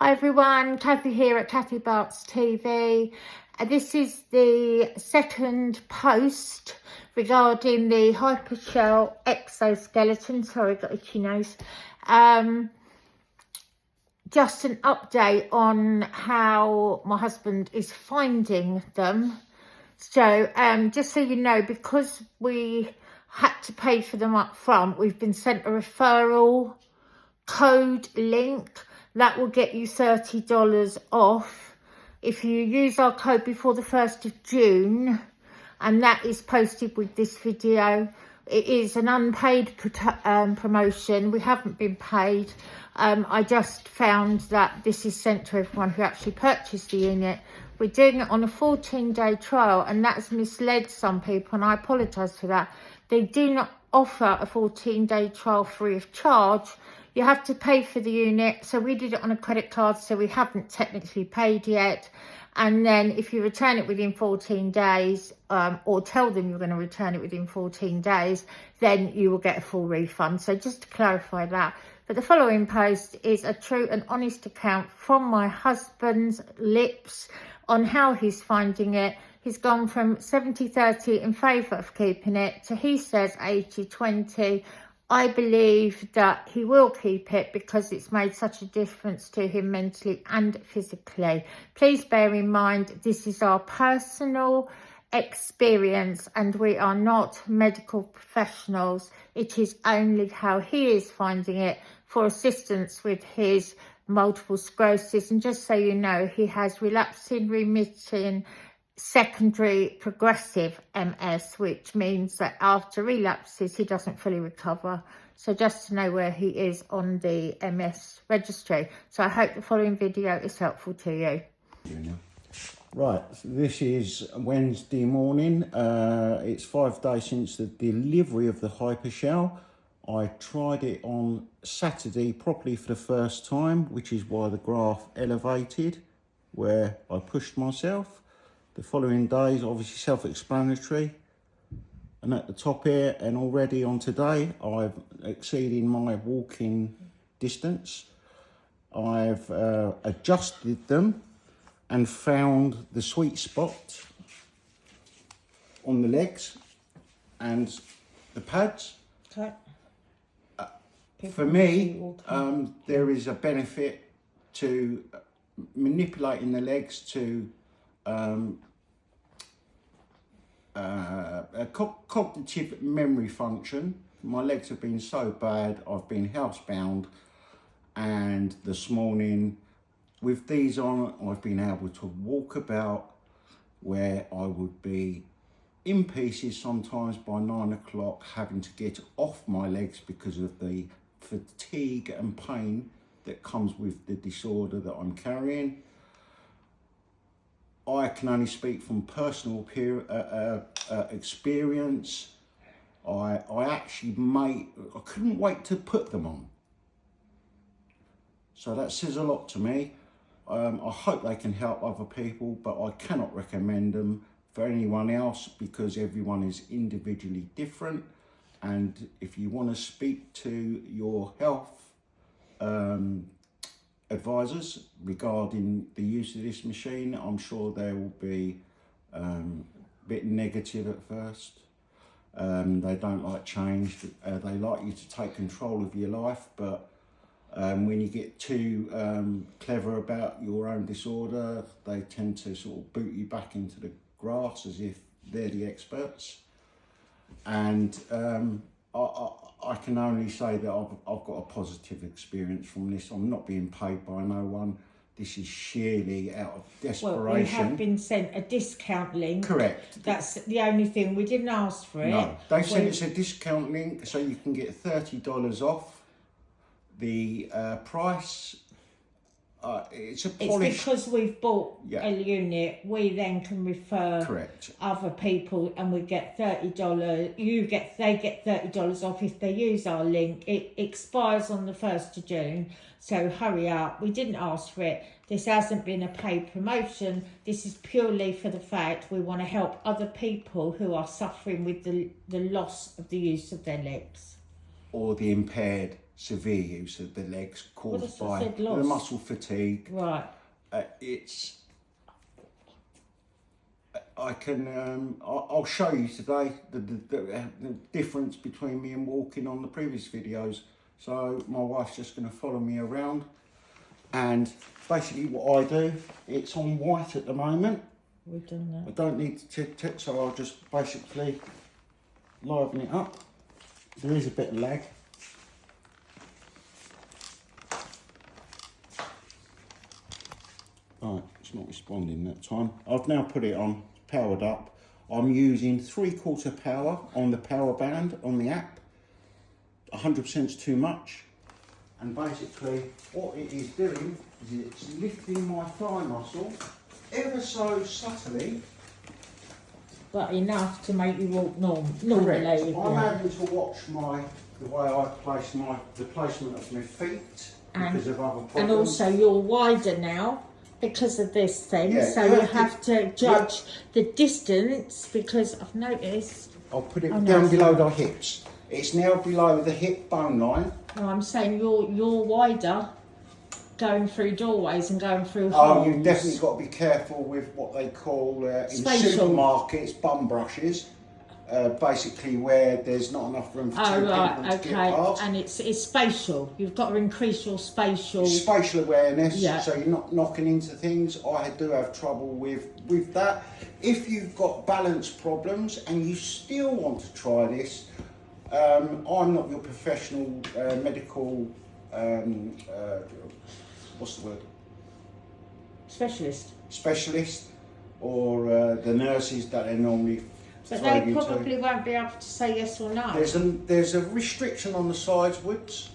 Hi everyone, Kathy here at Kathy Barks TV. This is the second post regarding the Hypershell Exoskeleton. Sorry, got itchy nose. Just an update on how my husband is finding them. So just so you know, because we had to pay for them up front, we've been sent a referral code link that will get you $30 off if you use our code before the 1st of June, and that is posted with this video. It is an unpaid promotion. We haven't been paid. I just found that this is sent to everyone who actually purchased the unit. We're doing it on a 14-day trial, and that's misled some people, and I apologise for that. They do not offer a 14-day trial free of charge. You have to pay for the unit. So we did it on a credit card, so we haven't technically paid yet. And then if you return it within 14 days, or tell them you're going to return it within 14 days, then you will get a full refund. So just to clarify that. But the following post is a true and honest account from my husband's lips on how he's finding it. He's gone from 70-30 in favour of keeping it to, he says, 80-20. I believe that he will keep it because it's made such a difference to him mentally and physically. Please bear in mind, this is our personal experience and we are not medical professionals. It is only how he is finding it for assistance with his multiple sclerosis. And just so you know, he has relapsing, remitting, secondary progressive MS, which means that after relapses he doesn't fully recover. So just to know where he is on the MS registry. So I hope the following video is helpful to you. Right, so this is Wednesday morning. It's 5 days since the delivery of the Hypershell. I tried it on Saturday properly for the first time, which is why the graph elevated where I pushed myself. The following days, obviously self-explanatory. And at the top here, and already on today, I've exceeded my walking distance. I've adjusted them and found the sweet spot on the legs and the pads. Okay. For me, there is a benefit to manipulating the legs to a cognitive memory function. My legs have been so bad, I've been housebound, and this morning with these on, I've been able to walk about where I would be in pieces sometimes by 9 o'clock, having to get off my legs because of the fatigue and pain that comes with the disorder that I'm carrying. I can only speak from personal experience. I couldn't wait to put them on. So that says a lot to me. I hope they can help other people, but I cannot recommend them for anyone else because everyone is individually different. And if you want to speak to your health advisors regarding the use of this machine, I'm sure they will be a bit negative at first. They don't like change. They like you to take control of your life, but when you get too clever about your own disorder, they tend to sort of boot you back into the grass as if they're the experts. And I can only say that I've got a positive experience from this. I'm not being paid by no one. This is sheerly out of desperation. Well, we have been sent a discount link. Correct. That's the only thing. We didn't ask for it. No, they sent us a discount link so you can get $30 off the price. It's because we've bought a unit, we then can refer other people and we get $30. They get $30 off if they use our link. It expires on the 1st of June, so hurry up. We didn't ask for it. This hasn't been a paid promotion. This is purely for the fact we want to help other people who are suffering with the loss of the use of their legs. Or the impaired severe use of the legs caused What by does it say, the loss? muscle fatigue. Right. I'll show you today the difference between me and walking on the previous videos. So my wife's just going to follow me around, and basically what I do, it's on white at the moment. We've done that. I don't need to check, so I'll just basically liven it up. There is a bit of lag. Right, it's not responding that time. I've now put it on, powered up. I'm using 3/4 power on the power band on the app. 100% is too much. And basically what it is doing is it's lifting my thigh muscle ever so subtly. But enough to make you walk Correct. normally. I'm having to watch the way I place the placement of my feet because of other problems. And also you're wider now because of this thing, Yeah, so you have to judge the distance, because I've noticed. I'll put it down below the hips. It's now below the hip bone line. No, I'm saying you're wider going through doorways and going through holes. Oh, you've definitely got to be careful with what they call in Spatial. supermarkets bum brushes. Basically where there's not enough room for two people to get past. And it's spatial. You've got to increase your spatial Awareness, Yeah. so you're not knocking into things. I do have trouble with that. If you've got balance problems and you still want to try this, I'm not your professional medical, what's the word? Specialist, or the nurses that they normally But throw they you probably to. won't be able to say yes or no. There's a restriction on the sides widths,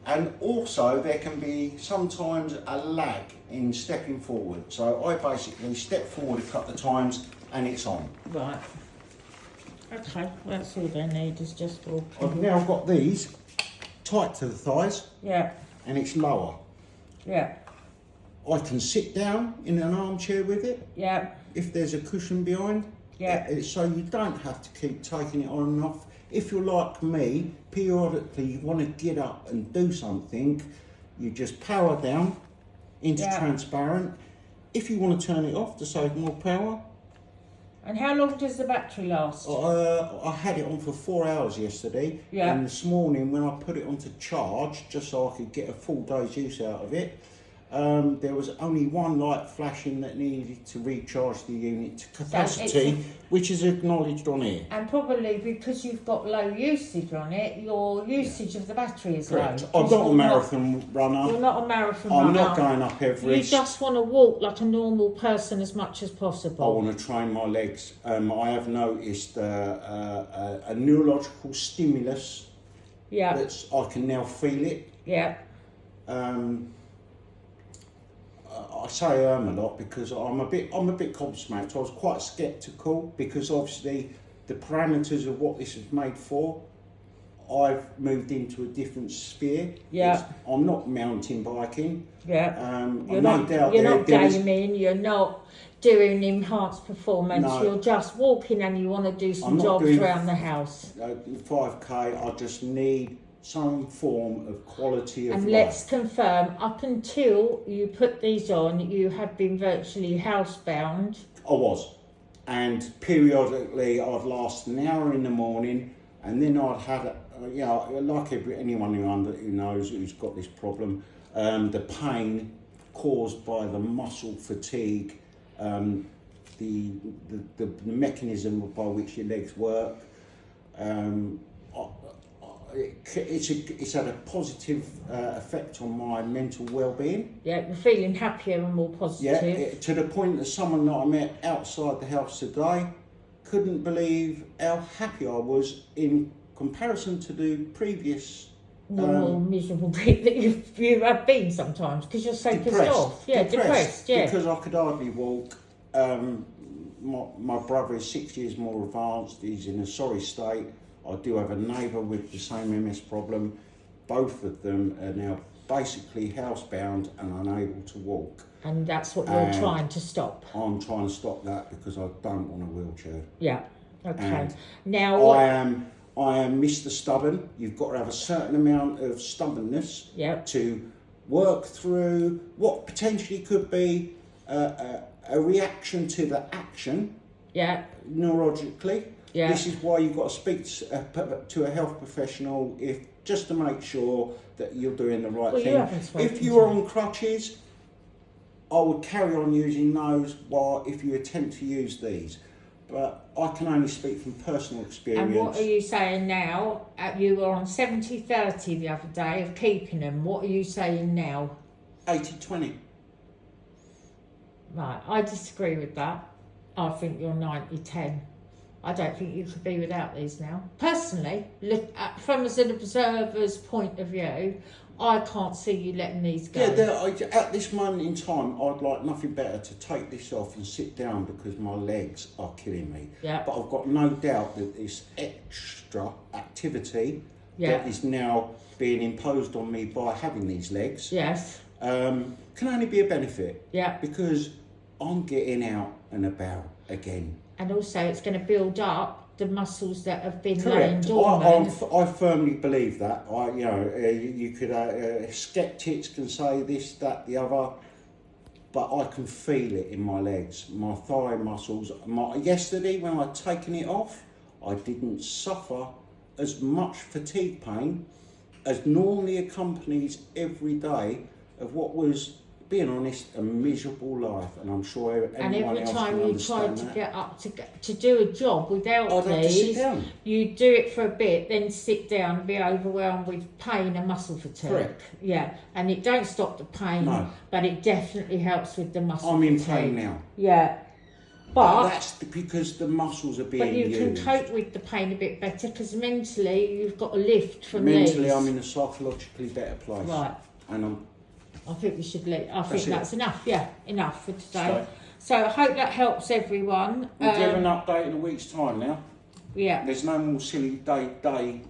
and also there can be sometimes a lag in stepping forward. So I basically step forward a couple of times and it's on. Right. Okay, well, that's all they need is just walking. I've now got these tight to the thighs Yeah, and it's lower. yeah, I can sit down in an armchair with it yeah, if there's a cushion behind. yeah. So you don't have to keep taking it on and off. If you're like me, periodically you want to get up and do something, you just power down into transparent. If you want to turn it off to save more power. And how long does the battery last? I had it on for 4 hours yesterday, and this morning when I put it onto charge, just so I could get a full day's use out of it, there was only one light flashing that needed to recharge the unit to capacity, which is acknowledged on here. And probably because you've got low usage on it, your usage of the battery is Correct. low. I'm not a marathon runner. You're not a marathon runner. I'm not going up Everest. You just want to walk like a normal person as much as possible. I want to train my legs. I have noticed a neurological stimulus. Yeah. I can now feel it. Yeah. I say a lot because I'm a bit gobsmacked. I was quite sceptical because obviously the parameters of what this is made for, I've moved into a different sphere. Yeah. I'm not mountain biking. Yeah. You're not gaming, you're not doing enhanced performance, No. you're just walking and you want to do some jobs around the house. 5k, I just need some form of quality of And life. let's confirm, up until you put these on, you have been virtually housebound. I was. And periodically I'd last an hour in the morning, and then I'd had, like anyone who knows who's got this problem, the pain caused by the muscle fatigue, the mechanism by which your legs work. It's had a positive effect on my mental well-being. Yeah, you're feeling happier and more positive. Yeah, to the point that someone that I met outside the house today couldn't believe how happy I was in comparison to the previous normal miserable bit that you have been sometimes because you're so pissed off. Yeah, depressed. Yeah, because I could hardly walk. My brother is 6 years more advanced. He's in a sorry state. I do have a neighbour with the same MS problem. Both of them are now basically housebound and unable to walk. And that's what you're trying to stop. I'm trying to stop that because I don't want a wheelchair. Yeah. Okay. And now I am I am Mr. Stubborn. You've got to have a certain amount of stubbornness Yep. to work through what potentially could be a reaction to the action. Yeah. Neurologically. Yeah. This is why you've got to speak to a health professional just to make sure that you're doing the right thing. If you're on crutches, I would carry on using those if you attempt to use these. But I can only speak from personal experience. And what are you saying now? You were on 70-30 the other day of keeping them. What are you saying now? 80-20. Right, I disagree with that. I think you're 90-10. I don't think you could be without these now. Personally, from as an observer's point of view, I can't see you letting these go. Yeah, at this moment in time, I'd like nothing better to take this off and sit down because my legs are killing me. Yeah. But I've got no doubt that this extra activity that is now being imposed on me by having these legs can only be a benefit. Yeah. Because I'm getting out and about again. And also it's going to build up the muscles that have been laying dormant. I firmly believe that. You could skeptics can say this, that, the other, but I can feel it in my legs, my thigh muscles. Yesterday when I'd taken it off, I didn't suffer as much fatigue pain as normally accompanies every day of what was, being honest, a miserable life, and I'm sure anyone else can understand that. And every time you tried to get up to do a job without I'd have to sit down. You do it for a bit, then sit down and be overwhelmed with pain and muscle fatigue. Correct. Yeah, and it don't stop the pain, but it definitely helps with the muscle fatigue. I'm in pain now. Yeah. But that's because the muscles are being used. But you can cope with the pain a bit better because mentally you've got a lift from Mentally, these. I'm in a psychologically better place. Right. And I think we should that's enough. Yeah, enough for today. So I hope that helps everyone. We'll give an update in a week's time now. Yeah. There's no more silly day